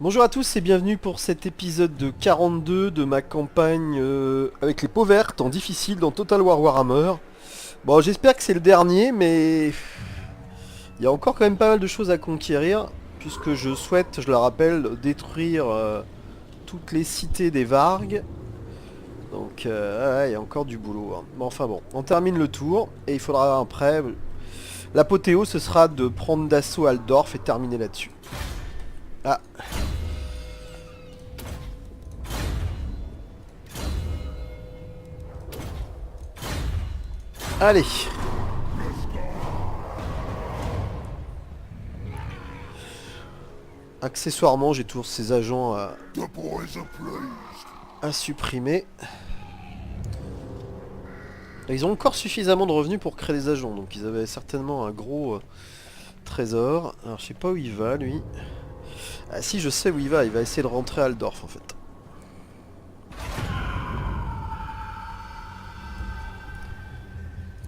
Bonjour à tous et bienvenue pour cet épisode de 42 de ma campagne avec les peaux vertes en difficile dans Total War Warhammer. Bon, j'espère que c'est le dernier, mais il y a encore quand même pas mal de choses à conquérir, puisque je souhaite, je le rappelle, détruire toutes les cités des Vargs. Donc, il y a encore du boulot, hein. Bon, enfin bon, on termine le tour, et il faudra après... L'apothéose, ce sera de prendre d'assaut Altdorf et terminer là-dessus. Ah. Allez. Accessoirement, j'ai toujours ces agents à supprimer. Ils ont encore suffisamment de revenus pour créer des agents, donc ils avaient certainement un gros trésor. Alors je sais pas où il va lui. Ah si, je sais où il va essayer de rentrer à Altdorf en fait.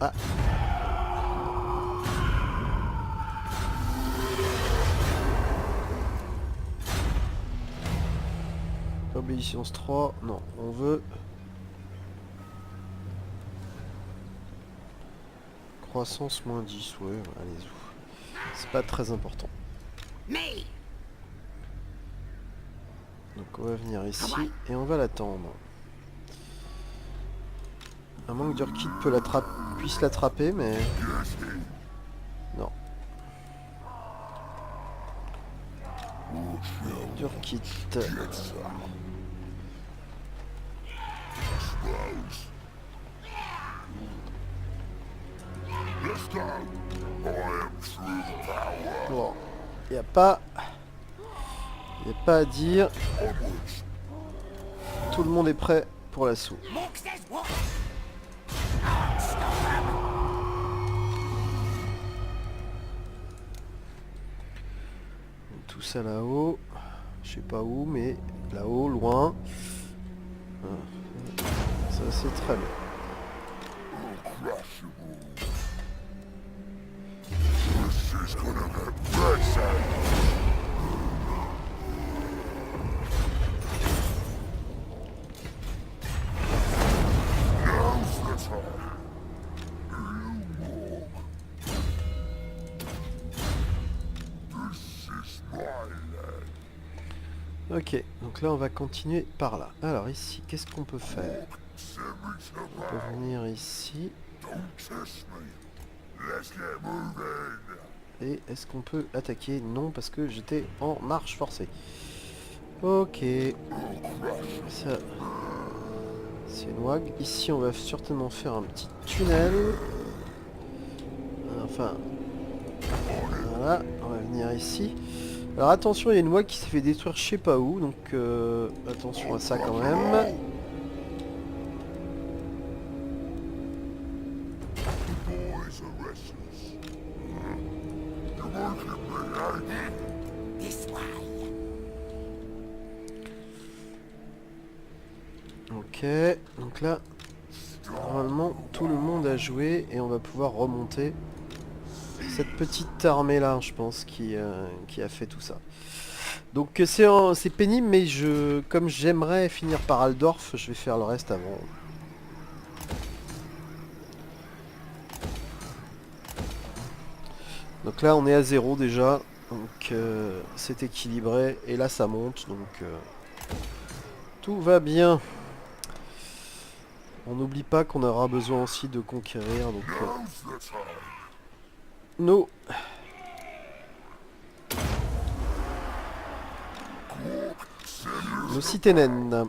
Ah. Obéissance 3, non, on veut... Croissance moins 10, ouais, allez-y. C'est pas très important. Donc on va venir ici et on va l'attendre. À moins que Durkit puisse l'attraper, mais... Non. Durkit. Bon, y a pas à dire. Tout le monde est prêt pour l'assaut. Tout ça là-haut. Je sais pas où, mais là-haut, loin. Ça c'est très bien. Ok, donc là on va continuer par là. Alors ici, qu'est-ce qu'on peut faire? On peut venir ici. Et est-ce qu'on peut attaquer? Non, parce que j'étais en marche forcée. Ok. Ça, c'est une wag. Ici, on va certainement faire un petit tunnel. Enfin, voilà, on va venir ici. Alors attention, il y a une wag qui s'est fait détruire je sais pas où, donc attention à ça quand même. Ok, donc là, normalement, tout le monde a joué et on va pouvoir remonter cette petite armée là, je pense, qui a fait tout ça. Donc c'est pénible, mais comme j'aimerais finir par Altdorf, je vais faire le reste avant. Donc là on est à 0 déjà, donc c'est équilibré, et là ça monte, donc tout va bien. On n'oublie pas qu'on aura besoin aussi de conquérir, donc nos cités naines.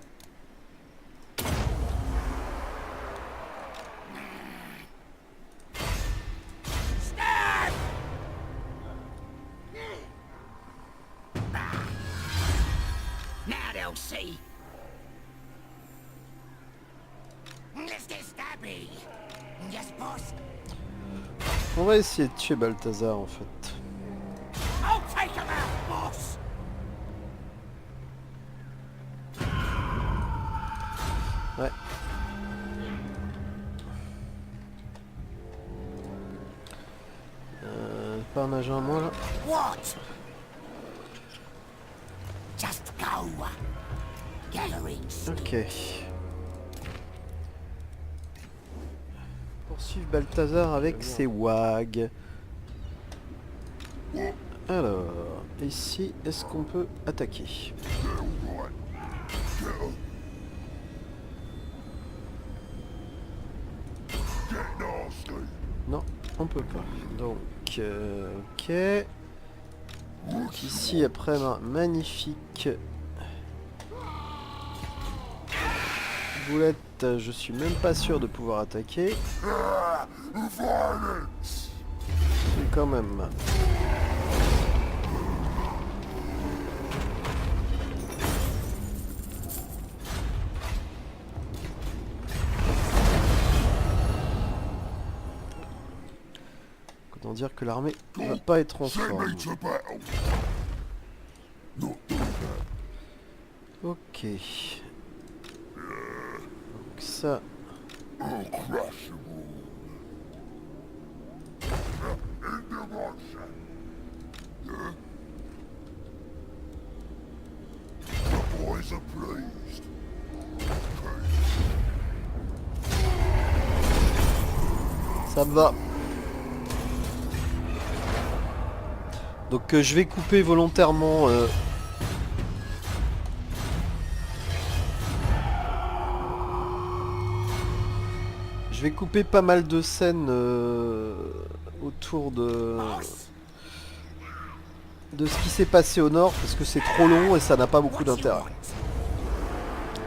On va essayer de tuer Balthazar en fait. Ouais. Pas un agent à moi là. Ok. Poursuivre Balthazar avec ses wags. Alors, ici, est-ce qu'on peut attaquer? Non, on peut pas. Donc, ok. Donc ici, après ma magnifique boulette, je suis même pas sûr de pouvoir attaquer. Mais quand même. Autant dire que l'armée ne va pas être en forme. Ok. Donc ça... Ça me va. Donc je vais couper volontairement... Je vais couper pas mal de scènes autour de ce qui s'est passé au nord parce que c'est trop long et ça n'a pas beaucoup d'intérêt.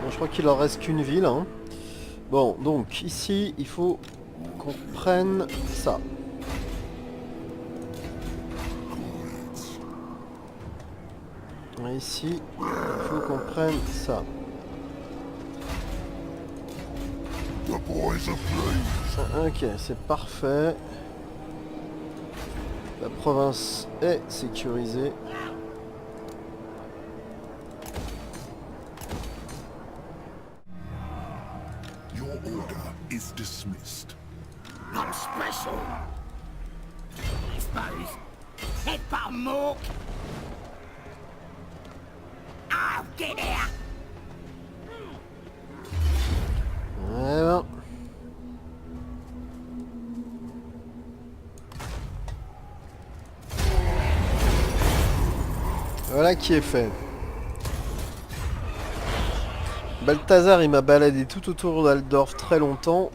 Bon, je crois qu'il en reste qu'une ville. Hein. Bon, donc ici il faut qu'on prenne ça. Et ici il faut qu'on prenne ça. Ok, c'est parfait. La province est sécurisée. Your order is dismissed. I'm special. I suppose. Head but a mork. I'll get here. Voilà. Voilà qui est fait. Balthazar il m'a baladé tout autour d'Aldorf très longtemps.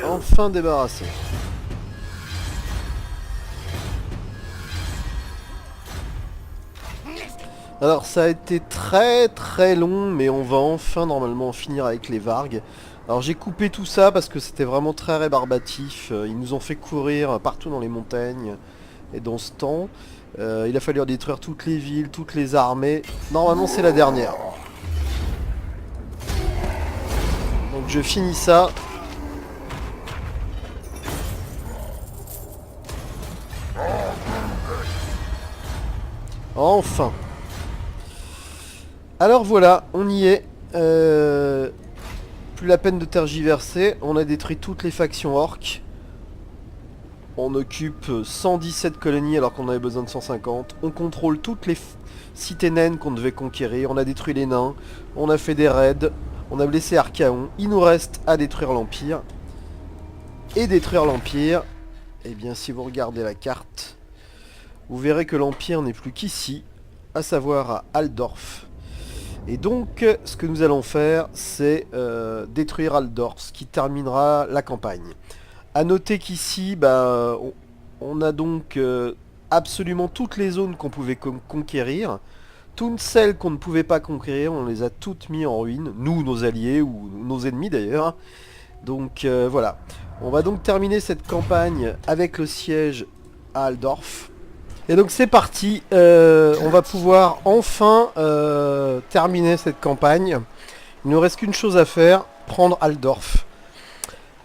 Enfin débarrassé. Alors ça a été très long, mais on va enfin normalement en finir avec les Vargs. Alors j'ai coupé tout ça parce que c'était vraiment très rébarbatif. Ils nous ont fait courir partout dans les montagnes et dans ce temps. Il a fallu détruire toutes les villes, toutes les armées. Normalement c'est la dernière. Donc je finis ça. Enfin. Alors voilà, on y est. Plus la peine de tergiverser. On a détruit toutes les factions orques. On occupe 117 colonies alors qu'on avait besoin de 150. On contrôle toutes les cités naines qu'on devait conquérir. On a détruit les nains. On a fait des raids. On a blessé Archaon. Il nous reste à détruire l'Empire. Et détruire l'Empire. Eh bien si vous regardez la carte, vous verrez que l'Empire n'est plus qu'ici, à savoir à Altdorf. Et donc ce que nous allons faire, c'est détruire Altdorf, ce qui terminera la campagne. A noter qu'ici, on a donc absolument toutes les zones qu'on pouvait conquérir. Toutes celles qu'on ne pouvait pas conquérir, on les a toutes mis en ruine. Nous, nos alliés, ou nos ennemis d'ailleurs. Donc voilà. On va donc terminer cette campagne avec le siège à Altdorf. Et donc c'est parti. On va pouvoir enfin terminer cette campagne. Il ne nous reste qu'une chose à faire, prendre Altdorf.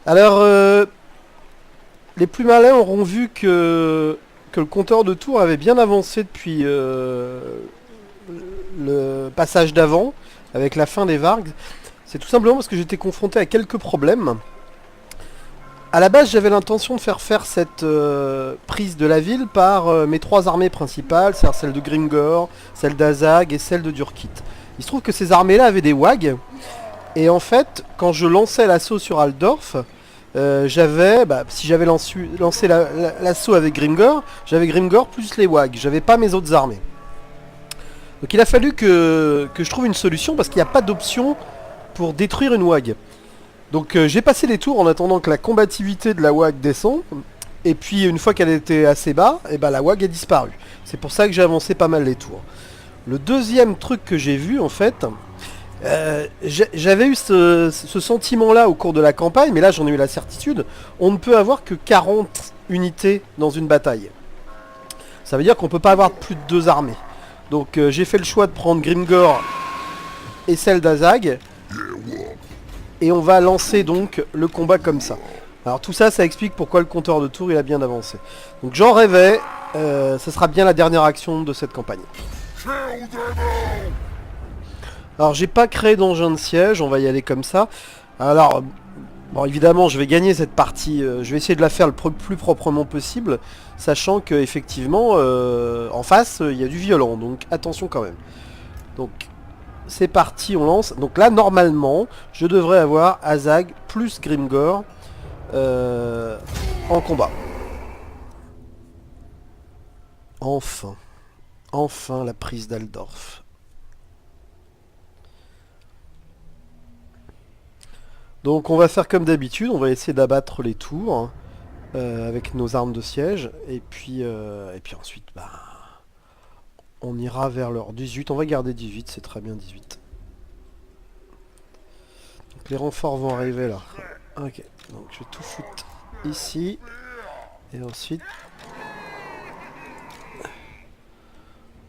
Alors... les plus malins auront vu que le compteur de tours avait bien avancé depuis le passage d'avant, avec la fin des Vargs. C'est tout simplement parce que j'étais confronté à quelques problèmes. A la base, j'avais l'intention de faire cette prise de la ville par mes trois armées principales, c'est-à-dire celle de Grimgor, celle d'Azag et celle de Durkit. Il se trouve que ces armées-là avaient des WAG. Et en fait, quand je lançais l'assaut sur Altdorf, j'avais, si j'avais lancé l'assaut avec Grimgor, j'avais Grimgor plus les WAG. J'avais pas mes autres armées. Donc il a fallu que je trouve une solution parce qu'il n'y a pas d'option pour détruire une WAG. Donc j'ai passé les tours en attendant que la combativité de la WAG descende. Et puis une fois qu'elle était assez bas, et la WAG a disparu. C'est pour ça que j'ai avancé pas mal les tours. Le deuxième truc que j'ai vu en fait, j'avais eu ce sentiment-là au cours de la campagne, mais là j'en ai eu la certitude, on ne peut avoir que 40 unités dans une bataille. Ça veut dire qu'on peut pas avoir plus de 2 armées. Donc j'ai fait le choix de prendre Grimgor et celle d'Azag, et on va lancer donc le combat comme ça. Alors tout ça, ça explique pourquoi le compteur de tours il a bien avancé. Donc j'en rêvais, ça sera bien la dernière action de cette campagne. Alors j'ai pas créé d'engin de siège, on va y aller comme ça. Alors, bon évidemment je vais gagner cette partie, je vais essayer de la faire le plus proprement possible, sachant que effectivement en face il y a du violent, donc attention quand même. Donc c'est parti, on lance. Donc là normalement je devrais avoir Azag plus Grimgor en combat. Enfin la prise d'Aldorf. Donc on va faire comme d'habitude, on va essayer d'abattre les tours avec nos armes de siège. Et puis ensuite, on ira vers leur 18. On va garder 18, c'est très bien 18. Donc les renforts vont arriver là. Ok, donc je vais tout foutre ici. Et ensuite,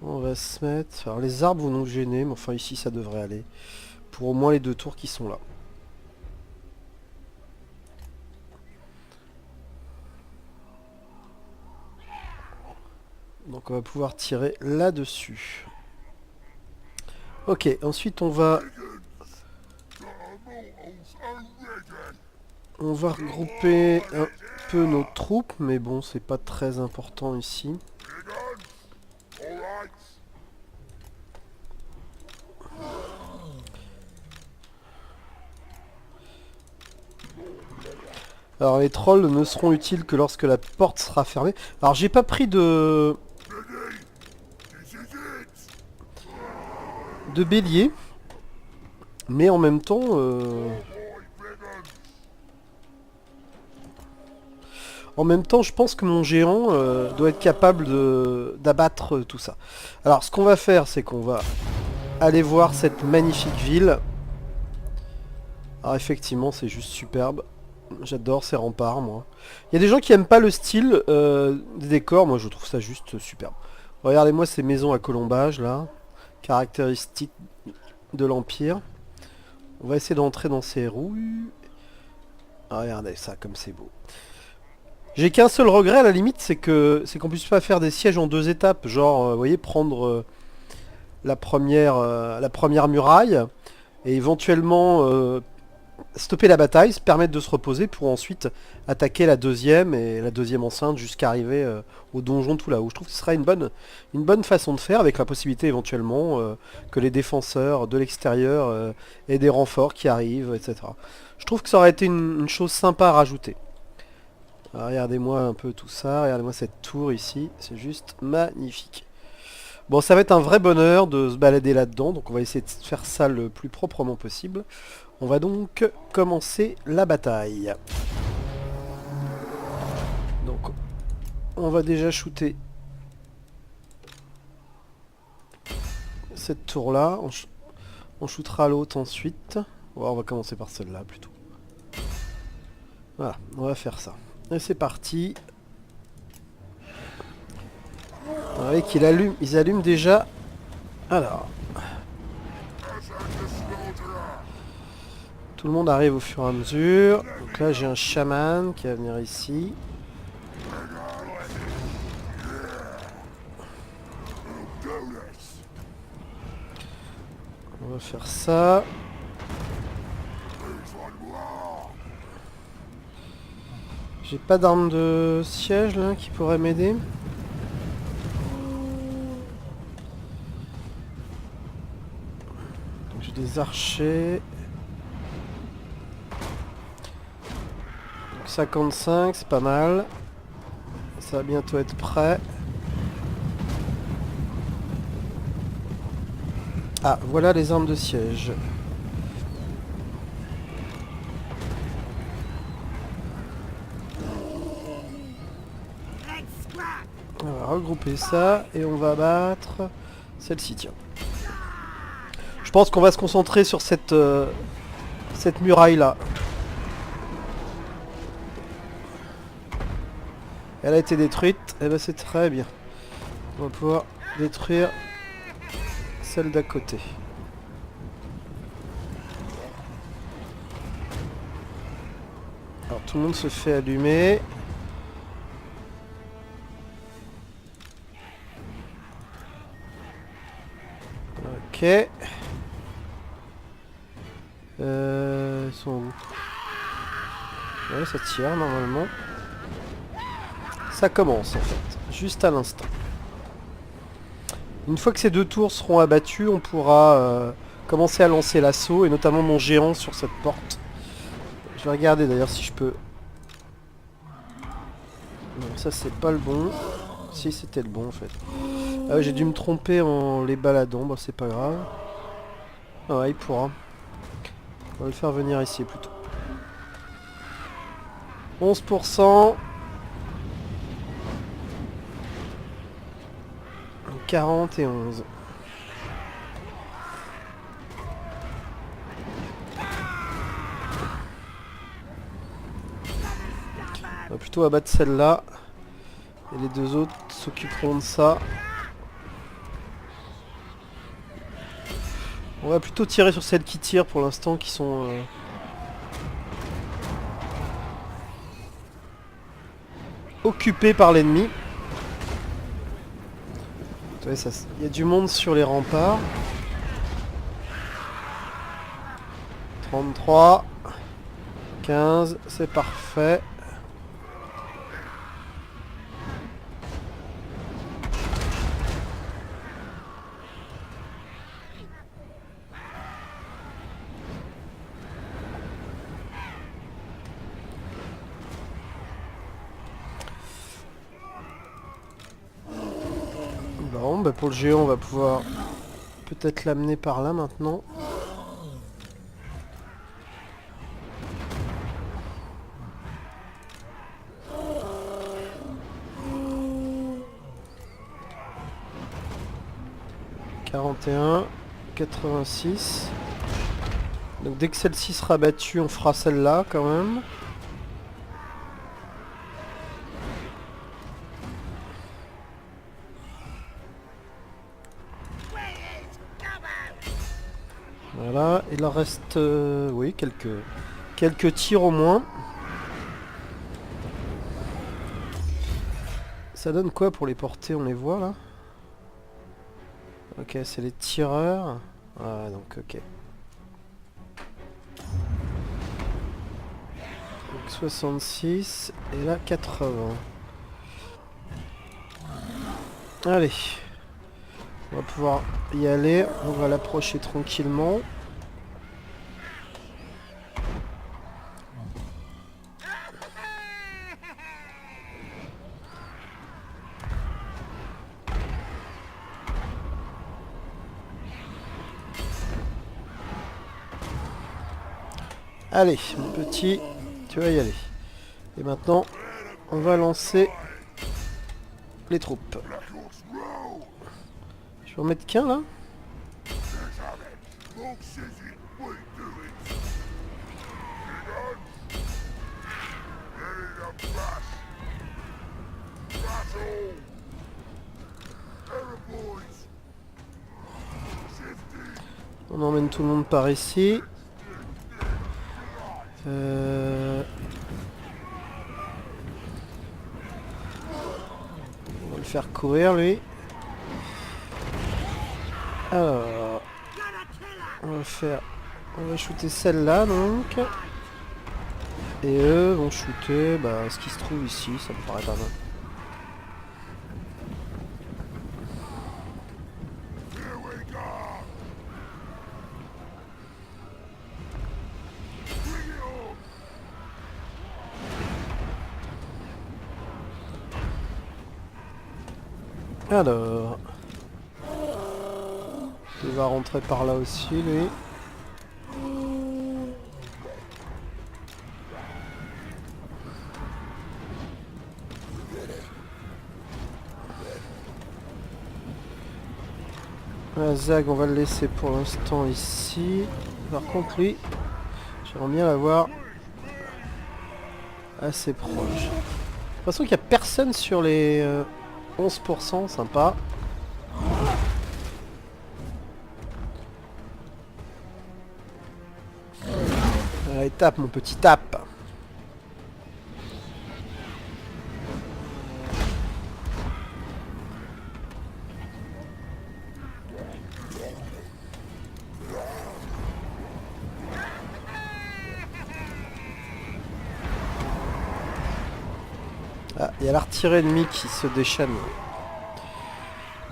on va se mettre... Alors les arbres vont nous gêner, mais enfin ici ça devrait aller. Pour au moins les 2 tours qui sont là. Donc on va pouvoir tirer là-dessus. Ok, ensuite on va regrouper un peu nos troupes, mais bon, c'est pas très important ici. Alors les trolls ne seront utiles que lorsque la porte sera fermée. Alors j'ai pas pris de bélier, mais en même temps je pense que mon géant doit être capable d'abattre tout ça. Alors ce qu'on va faire, c'est qu'on va aller voir cette magnifique ville. Alors effectivement c'est juste superbe. J'adore ces remparts, moi. Il y a des gens qui aiment pas le style des décors. Moi, je trouve ça juste superbe. Regardez-moi ces maisons à colombage, là. Caractéristiques de l'Empire. On va essayer d'entrer dans ces rues. Ah, regardez ça, comme c'est beau. J'ai qu'un seul regret, à la limite, c'est qu'on puisse pas faire des sièges en 2 étapes. Genre, vous voyez, prendre la première muraille. Et éventuellement... stopper la bataille, se permettre de se reposer pour ensuite attaquer la deuxième et la deuxième enceinte jusqu'à arriver au donjon tout là-haut. Je trouve que ce sera une bonne façon de faire, avec la possibilité éventuellement que les défenseurs de l'extérieur aient des renforts qui arrivent, etc. Je trouve que ça aurait été une chose sympa à rajouter. Regardez-moi un peu tout ça, regardez-moi cette tour ici, c'est juste magnifique. Bon, ça va être un vrai bonheur de se balader là-dedans, donc on va essayer de faire ça le plus proprement possible. On va donc commencer la bataille. Donc, on va déjà shooter cette tour-là. On shootera l'autre ensuite. Ouais, on va commencer par celle-là plutôt. Voilà, on va faire ça. Et c'est parti. Vous voyez qu'ils allument déjà. Alors... Tout le monde arrive au fur et à mesure. Donc là j'ai un chaman qui va venir ici. On va faire ça. J'ai pas d'arme de siège là qui pourrait m'aider. des archers. Donc 55, c'est pas mal. Ça va bientôt être prêt. Ah, voilà les armes de siège. On va regrouper ça et on va battre celle-ci, tiens. Je pense qu'on va se concentrer sur cette muraille là. Elle a été détruite, et ben c'est très bien. On va pouvoir détruire celle d'à côté. Alors tout le monde se fait allumer. Ok. Ils sont où? Ouais, ça tire normalement. Ça commence en fait, juste à l'instant. Une fois que ces deux tours seront abattues, on pourra commencer à lancer l'assaut, et notamment mon géant sur cette porte. Je vais regarder d'ailleurs si je peux... Non, ça c'est pas le bon. Si, c'était le bon en fait. Ah ouais, j'ai dû me tromper en les baladant, bah c'est pas grave. Ah ouais, il pourra. On va le faire venir ici plutôt. 11%. 41. On va plutôt abattre celle-là. Et les deux autres s'occuperont de ça. On va plutôt tirer sur celles qui tirent pour l'instant, qui sont... occupées par l'ennemi. Il y a du monde sur les remparts. 33. 15, c'est parfait. Bon, bah pour le géant, on va pouvoir peut-être l'amener par là maintenant. ...41... 86... Donc dès que celle-ci sera battue, on fera celle-là quand même. Voilà, il en reste oui, quelques tirs au moins. Ça donne quoi pour les portées? On les voit là? Ok, c'est les tireurs. Ah donc ok. Donc 66 et là 80. Allez. On va pouvoir y aller, on va l'approcher tranquillement. Allez, mon petit, tu vas y aller. Et maintenant, on va lancer les troupes. Je vais en mettre qu'un là. On emmène tout le monde par ici. On va le faire courir lui. Alors, on va shooter celle-là donc. Et eux vont shooter ce qui se trouve ici, ça me paraît pas mal. Alors... Il va rentrer par là aussi, lui. Zag, on va le laisser pour l'instant ici. Par contre, lui, j'aimerais bien l'avoir assez proche. J'ai l'impression qu'il n'y a personne sur les 11%, sympa. Allez, tape mon petit tape. Ah, il y a l'artillerie ennemie qui se déchaîne.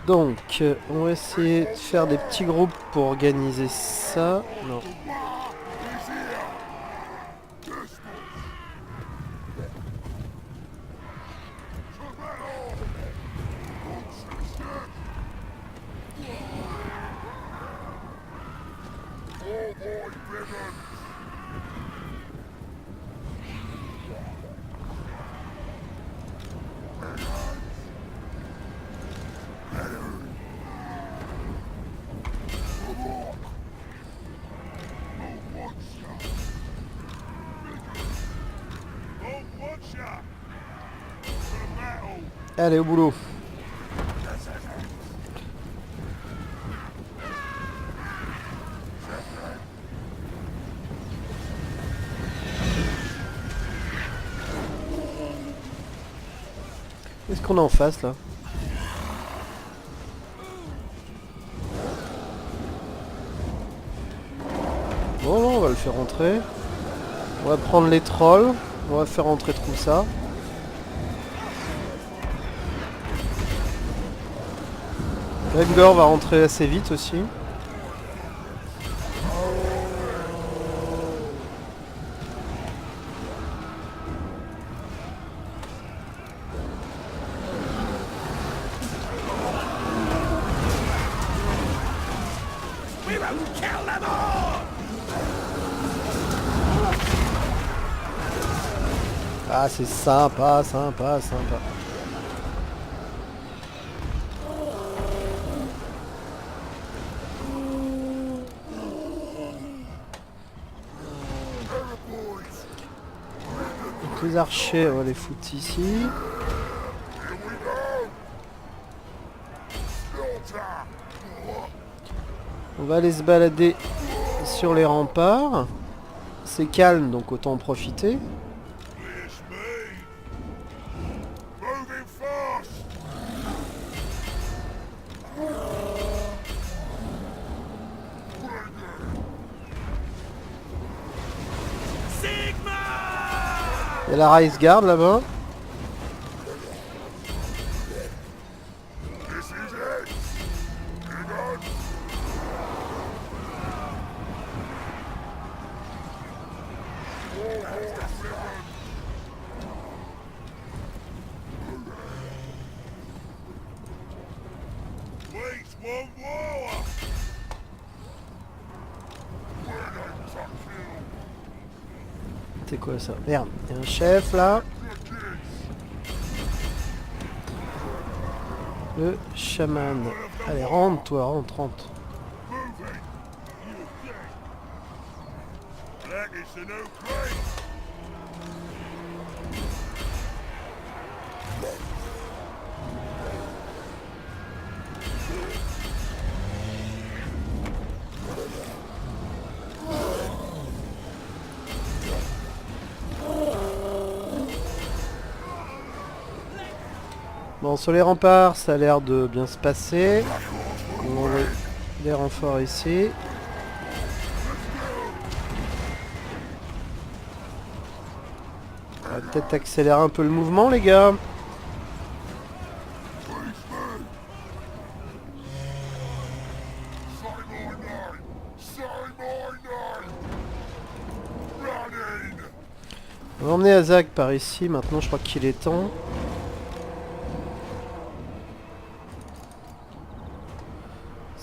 Donc, on va essayer de faire des petits groupes pour organiser ça. Non. Allez, au boulot. Qu'est-ce qu'on a en face là? Bon, non, on va le faire rentrer. On va prendre les trolls. On va faire rentrer tout ça. Vengor va rentrer assez vite aussi. We won't kill them all! Ah, c'est sympa, sympa, sympa. Donc les archers, on va les foutre ici. On va aller se balader sur les remparts. C'est calme, donc autant en profiter. Moving fast! Sigma! Il y a la Rice Guard là-bas. This is it! Hang on! Wait one more! C'est quoi ça? Merde, il y a un chef là. Le chaman. Allez, rentre toi, rentre, rentre. That is a new crate! Bon, sur les remparts, ça a l'air de bien se passer. On va des renforts ici. On va peut-être accélérer un peu le mouvement, les gars. On va emmener Azag par ici. Maintenant, je crois qu'il est temps.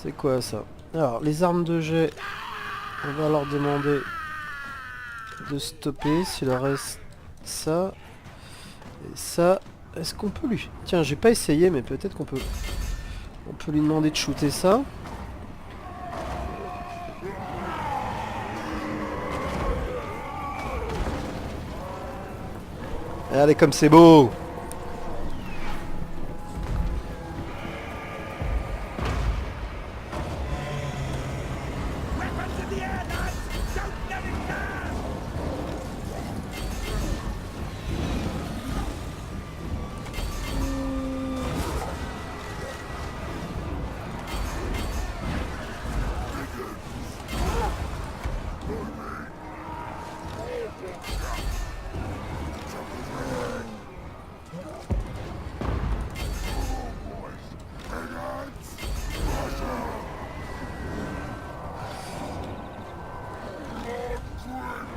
C'est quoi ça? Alors, les armes de jet, on va leur demander de stopper. S'il leur reste ça et ça, est-ce qu'on peut lui... Tiens, j'ai pas essayé, mais peut-être qu'on peut... On peut lui demander de shooter ça. Regardez comme c'est beau! Weapons in the air, lads! Don't let it down!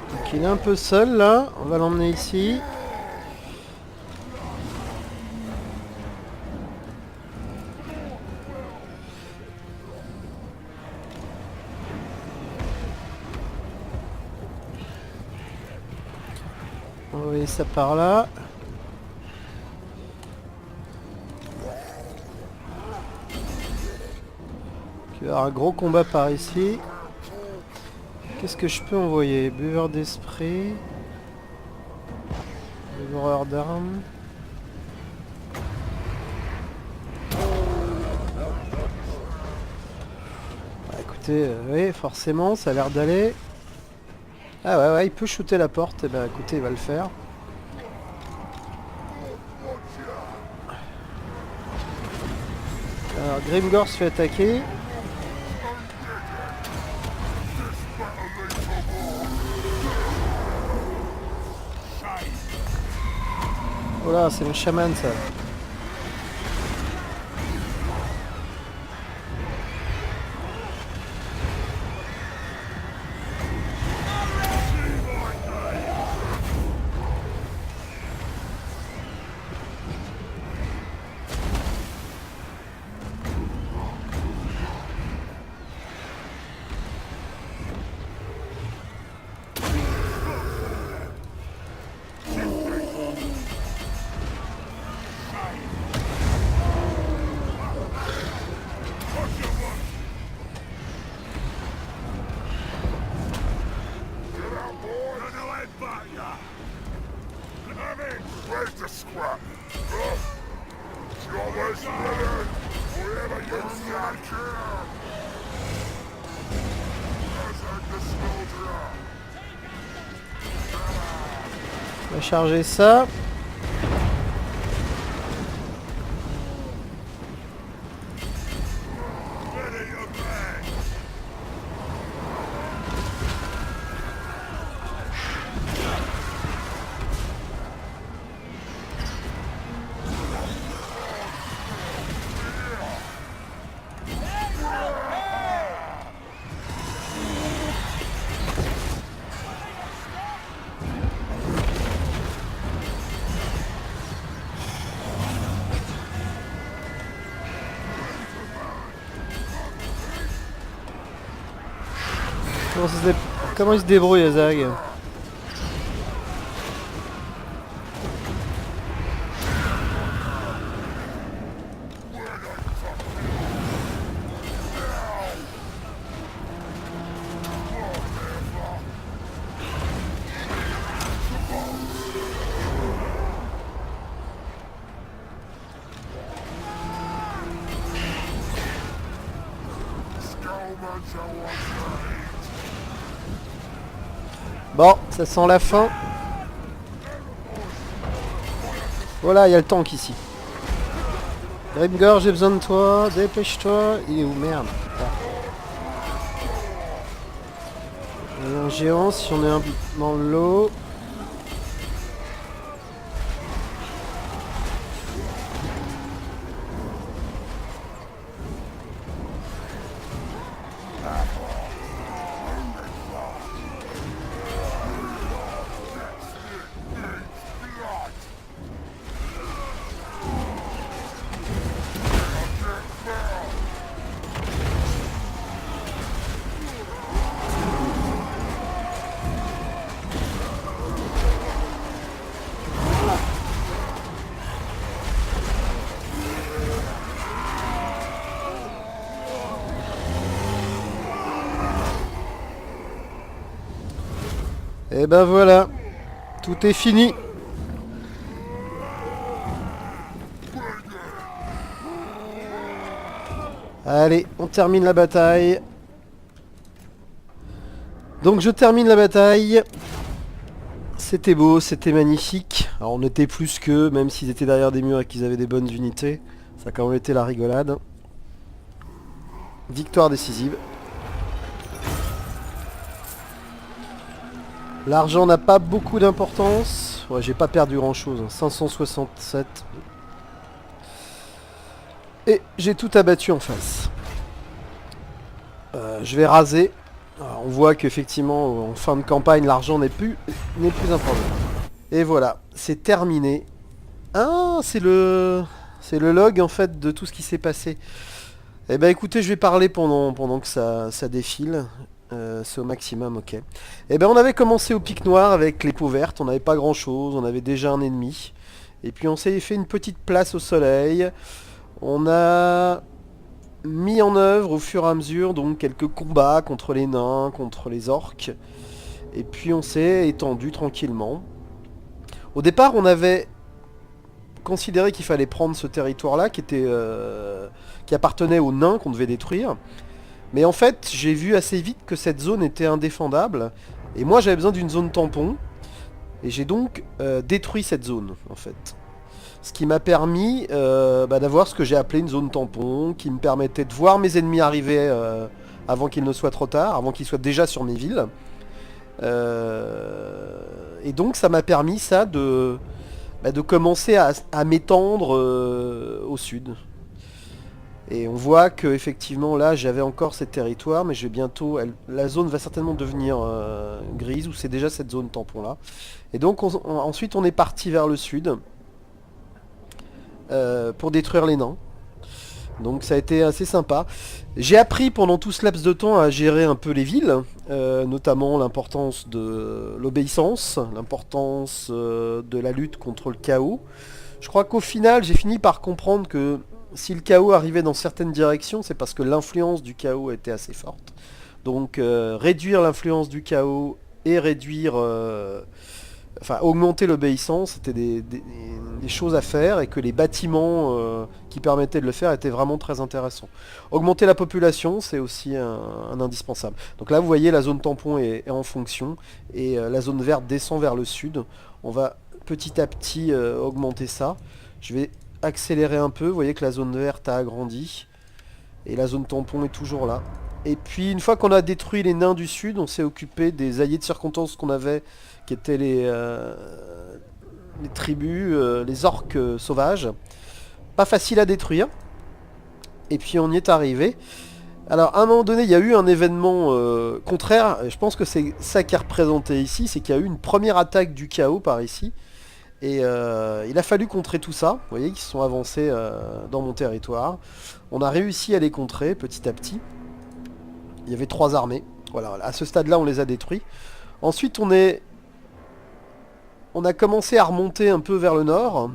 Donc il est un peu seul là, on va l'emmener ici. On va envoyer ça par là. Il va y avoir un gros combat par ici. Qu'est-ce que je peux envoyer? Buveur d'esprit. Dévoreur d'armes. Bah, écoutez, oui, forcément, ça a l'air d'aller. Ah ouais, ouais, il peut shooter la porte. Et bah écoutez, il va le faire. Alors, Grimgor se fait attaquer. Oh là, c'est le chaman ça. Where's the scrap? It's always ready. Wherever you stand here. There's the soldier. On va charger ça. Ready your man. Comment il se débrouille, Azag? Bon, ça sent la fin. Voilà, il y a le tank ici. Grimgor, j'ai besoin de toi. Dépêche-toi. Il est où? Merde. Il y a un géant, si on est un dans l'eau. Et ben voilà, tout est fini. Allez, on termine la bataille. Donc je termine la bataille. C'était beau, c'était magnifique. Alors on était plus qu'eux, même s'ils étaient derrière des murs et qu'ils avaient des bonnes unités. Ça a quand même été la rigolade. Victoire décisive. L'argent n'a pas beaucoup d'importance. Ouais, j'ai pas perdu grand chose. 567. Et j'ai tout abattu en face. Je vais raser. Alors, on voit qu'effectivement, en fin de campagne, l'argent n'est plus un problème. Et voilà, c'est terminé. Ah, c'est le log en fait de tout ce qui s'est passé. Eh ben écoutez, je vais parler pendant que ça défile. C'est au maximum, ok. Eh ben on avait commencé au pic noir avec les peaux vertes, on n'avait pas grand chose, on avait déjà un ennemi. Et puis on s'est fait une petite place au soleil. On a mis en œuvre au fur et à mesure donc quelques combats contre les nains, contre les orques. Et puis on s'est étendu tranquillement. Au départ on avait considéré qu'il fallait prendre ce territoire-là qui appartenait aux nains qu'on devait détruire. Mais en fait, j'ai vu assez vite que cette zone était indéfendable. Et moi, j'avais besoin d'une zone tampon. Et j'ai donc détruit cette zone, en fait. Ce qui m'a permis d'avoir ce que j'ai appelé une zone tampon, qui me permettait de voir mes ennemis arriver avant qu'il ne soit trop tard, avant qu'ils soient déjà sur mes villes. Et donc, ça m'a permis ça de commencer à m'étendre au sud. Et on voit que effectivement là j'avais encore ces territoires, mais je vais bientôt. La zone va certainement devenir grise, ou c'est déjà cette zone tampon là. Et donc ensuite on est parti vers le sud pour détruire les nains. Donc ça a été assez sympa. J'ai appris pendant tout ce laps de temps à gérer un peu les villes, notamment l'importance de l'obéissance, l'importance de la lutte contre le chaos. Je crois qu'au final j'ai fini par comprendre que si le chaos arrivait dans certaines directions, c'est parce que l'influence du chaos était assez forte. Donc réduire l'influence du chaos et augmenter l'obéissance, c'était des choses à faire, et que les bâtiments qui permettaient de le faire étaient vraiment très intéressants. Augmenter la population, c'est aussi un indispensable. Donc là vous voyez, la zone tampon est en fonction, et la zone verte descend vers le sud. On va petit à petit augmenter ça. Je vais accélérer un peu, vous voyez que la zone verte a agrandi et la zone tampon est toujours là. Et puis une fois qu'on a détruit les nains du sud, on s'est occupé des alliés de circonstance qu'on avait, qui étaient les tribus, les orques sauvages. Pas facile à détruire. Et puis on y est arrivé. Alors à un moment donné il y a eu un événement contraire, et je pense que c'est ça qui est représenté ici, c'est qu'il y a eu une première attaque du chaos par ici. Et il a fallu contrer tout ça. Vous voyez qu'ils se sont avancés dans mon territoire. On a réussi à les contrer petit à petit. Il y avait 3 armées. Voilà, à ce stade-là, on les a détruits. Ensuite, on a commencé à remonter un peu vers le nord.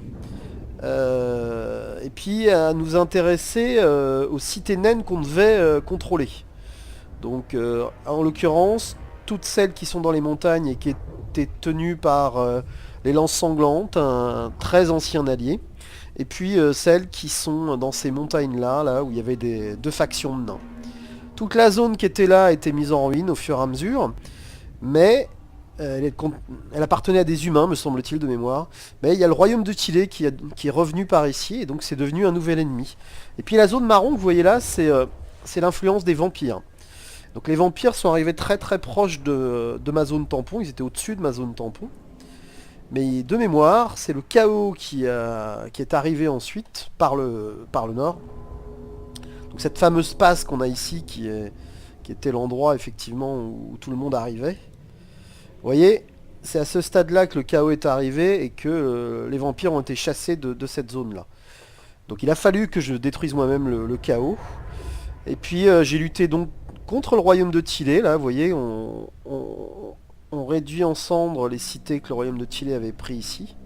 Et puis à nous intéresser aux cités naines qu'on devait contrôler. Donc, en l'occurrence, toutes celles qui sont dans les montagnes et qui étaient tenues par les lances sanglantes, un très ancien allié, et puis celles qui sont dans ces montagnes-là, là où il y avait deux factions de nains. Toute la zone qui était là a été mise en ruine au fur et à mesure, mais elle appartenait à des humains, me semble-t-il, de mémoire. Mais il y a le royaume de Tillé qui est revenu par ici, et donc c'est devenu un nouvel ennemi. Et puis la zone marron que vous voyez là, c'est l'influence des vampires. Donc les vampires sont arrivés très très proches de ma zone tampon, ils étaient au-dessus de ma zone tampon. Mais de mémoire, c'est le chaos qui est arrivé ensuite par le nord. Donc cette fameuse passe qu'on a ici qui était l'endroit effectivement où tout le monde arrivait. Vous voyez, c'est à ce stade-là que le chaos est arrivé et que les vampires ont été chassés de cette zone-là. Donc il a fallu que je détruise moi-même le chaos. Et puis j'ai lutté donc contre le royaume de Tillé. Là, vous voyez, on réduit en cendres les cités que le royaume de Tillé avait pris ici.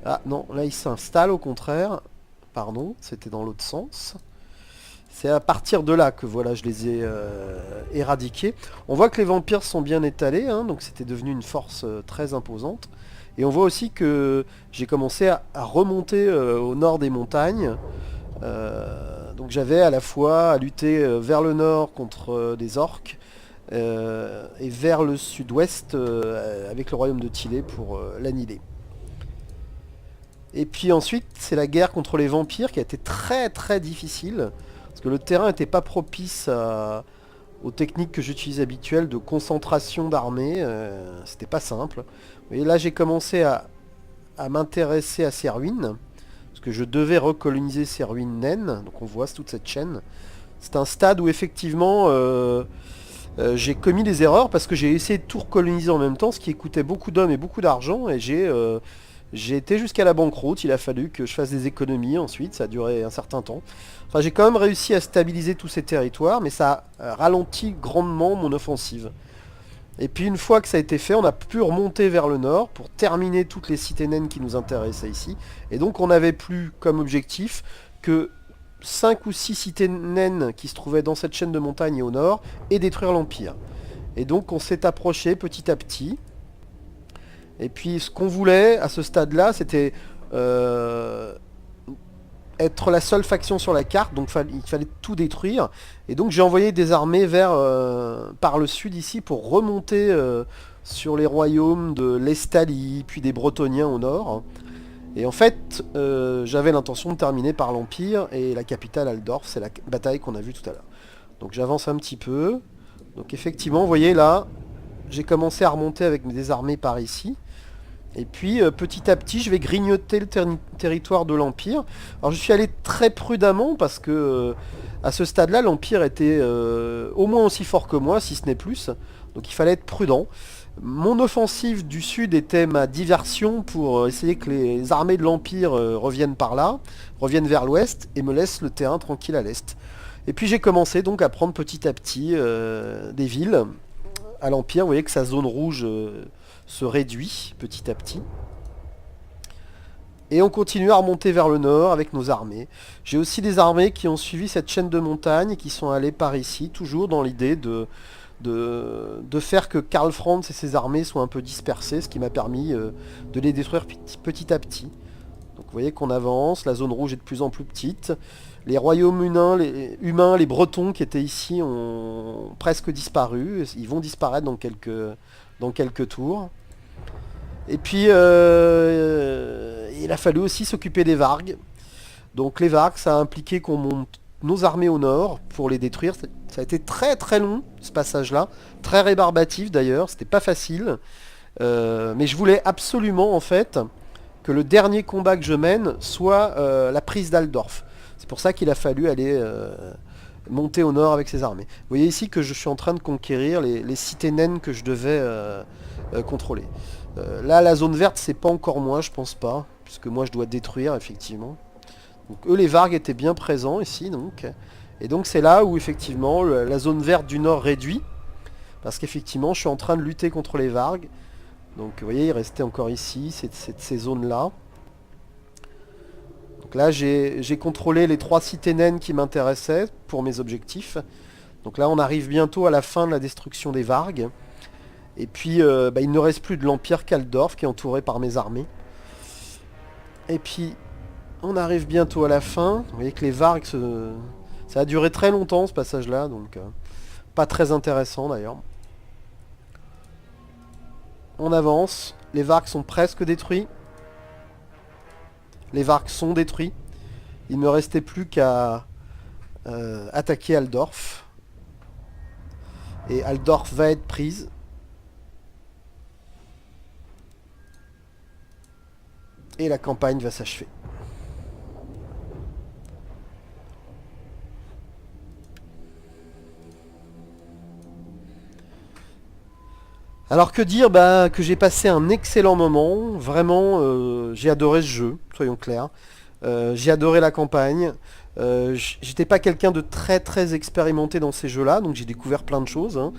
Ah non, là il s'installe au contraire. Pardon, c'était dans l'autre sens. C'est à partir de là que voilà, je les ai éradiqués. On voit que les vampires sont bien étalés, hein, donc c'était devenu une force très imposante. Et on voit aussi que j'ai commencé à remonter au nord des montagnes. Donc j'avais à la fois à lutter vers le nord contre des orques et vers le sud-ouest avec le royaume de Tillé pour l'annihiler. Et puis ensuite, c'est la guerre contre les vampires qui a été très très difficile. Parce que le terrain n'était pas propice aux techniques que j'utilise habituelles de concentration d'armée. C'était pas simple. Et là, j'ai commencé à m'intéresser à ces ruines. Parce que je devais recoloniser ces ruines naines. Donc on voit toute cette chaîne. C'est un stade où effectivement j'ai commis des erreurs parce que j'ai essayé de tout recoloniser en même temps, ce qui coûtait beaucoup d'hommes et beaucoup d'argent. Et j'ai été jusqu'à la banqueroute. Il a fallu que je fasse des économies ensuite. Ça a duré un certain temps. Enfin, j'ai quand même réussi à stabiliser tous ces territoires, mais ça a ralenti grandement mon offensive. Et puis une fois que ça a été fait, on a pu remonter vers le nord pour terminer toutes les cités naines qui nous intéressaient ici. Et donc on n'avait plus comme objectif que 5 ou 6 cités naines qui se trouvaient dans cette chaîne de montagnes au nord et détruire l'Empire. Et donc on s'est approché petit à petit. Et puis ce qu'on voulait à ce stade-là, c'était être la seule faction sur la carte, donc il fallait tout détruire. Et donc j'ai envoyé des armées par le sud ici pour remonter sur les royaumes de l'Estalie, puis des Bretoniens au nord. Et en fait, j'avais l'intention de terminer par l'Empire et la capitale Altdorf, c'est la bataille qu'on a vue tout à l'heure. Donc j'avance un petit peu. Donc effectivement, vous voyez là, j'ai commencé à remonter avec des armées par ici. Et puis petit à petit je vais grignoter le territoire de l'Empire. Alors je suis allé très prudemment parce que à ce stade là l'Empire était au moins aussi fort que moi, si ce n'est plus. Donc il fallait être prudent. Mon offensive du sud était ma diversion pour essayer que les armées de l'Empire reviennent par là, reviennent vers l'ouest et me laissent le terrain tranquille à l'est. Et puis j'ai commencé donc à prendre petit à petit des villes à l'Empire. Vous voyez que sa zone rouge se réduit petit à petit. Et on continue à remonter vers le nord avec nos armées. J'ai aussi des armées qui ont suivi cette chaîne de montagnes, qui sont allées par ici, toujours dans l'idée de faire que Karl Franz et ses armées soient un peu dispersées, ce qui m'a permis de les détruire petit à petit. Donc vous voyez qu'on avance, la zone rouge est de plus en plus petite. Les royaumes humains, les Bretons qui étaient ici ont presque disparu. Ils vont disparaître dans quelques tours. Et puis il a fallu aussi s'occuper des Vargs. Donc les Vargs, ça a impliqué qu'on monte nos armées au nord pour les détruire. Ça a été très très long ce passage-là, très rébarbatif d'ailleurs, c'était pas facile. Mais je voulais absolument en fait que le dernier combat que je mène soit la prise d'Altdorf. C'est pour ça qu'il a fallu aller monter au nord avec ses armées. Vous voyez ici que je suis en train de conquérir les cités naines que je devais contrôler. Là, la zone verte, c'est pas encore moi, je pense pas, puisque moi je dois détruire effectivement. Donc eux, les Vargs étaient bien présents ici, donc. Et donc c'est là où effectivement la zone verte du nord réduit, parce qu'effectivement je suis en train de lutter contre les Vargs. Donc vous voyez, il restait encore ici, ces zones-là. Donc là, j'ai contrôlé les 3 cités naines qui m'intéressaient pour mes objectifs. Donc là, on arrive bientôt à la fin de la destruction des Vargs. Et puis, il ne reste plus de l'Empire qu'Altdorf qui est entouré par mes armées. Et puis, on arrive bientôt à la fin. Vous voyez que les Vargs, ça a duré très longtemps ce passage-là, donc pas très intéressant d'ailleurs. On avance, les Vargs sont presque détruits. Les Vargs sont détruits. Il ne me restait plus qu'à attaquer Altdorf. Et Altdorf va être prise. Et la campagne va s'achever. Alors que dire, que j'ai passé un excellent moment, vraiment j'ai adoré ce jeu, soyons clairs. J'ai adoré la campagne. J'étais pas quelqu'un de très très expérimenté dans ces jeux-là, donc j'ai découvert plein de choses. Hein.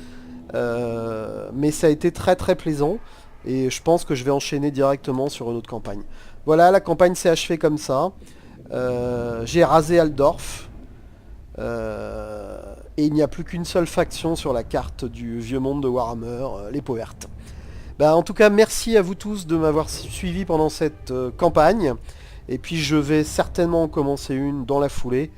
Mais ça a été très très plaisant, et je pense que je vais enchaîner directement sur une autre campagne. Voilà, la campagne s'est achevée comme ça. J'ai rasé Altdorf. Et il n'y a plus qu'une seule faction sur la carte du vieux monde de Warhammer, les peaux vertes. Bah, en tout cas, merci à vous tous de m'avoir suivi pendant cette campagne. Et puis je vais certainement en commencer une dans la foulée.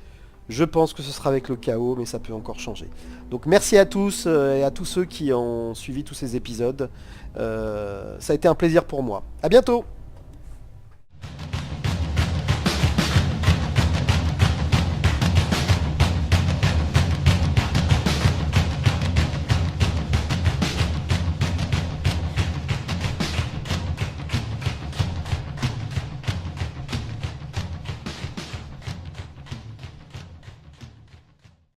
Je pense que ce sera avec le chaos, mais ça peut encore changer. Donc merci à tous et à tous ceux qui ont suivi tous ces épisodes. Ça a été un plaisir pour moi. A bientôt!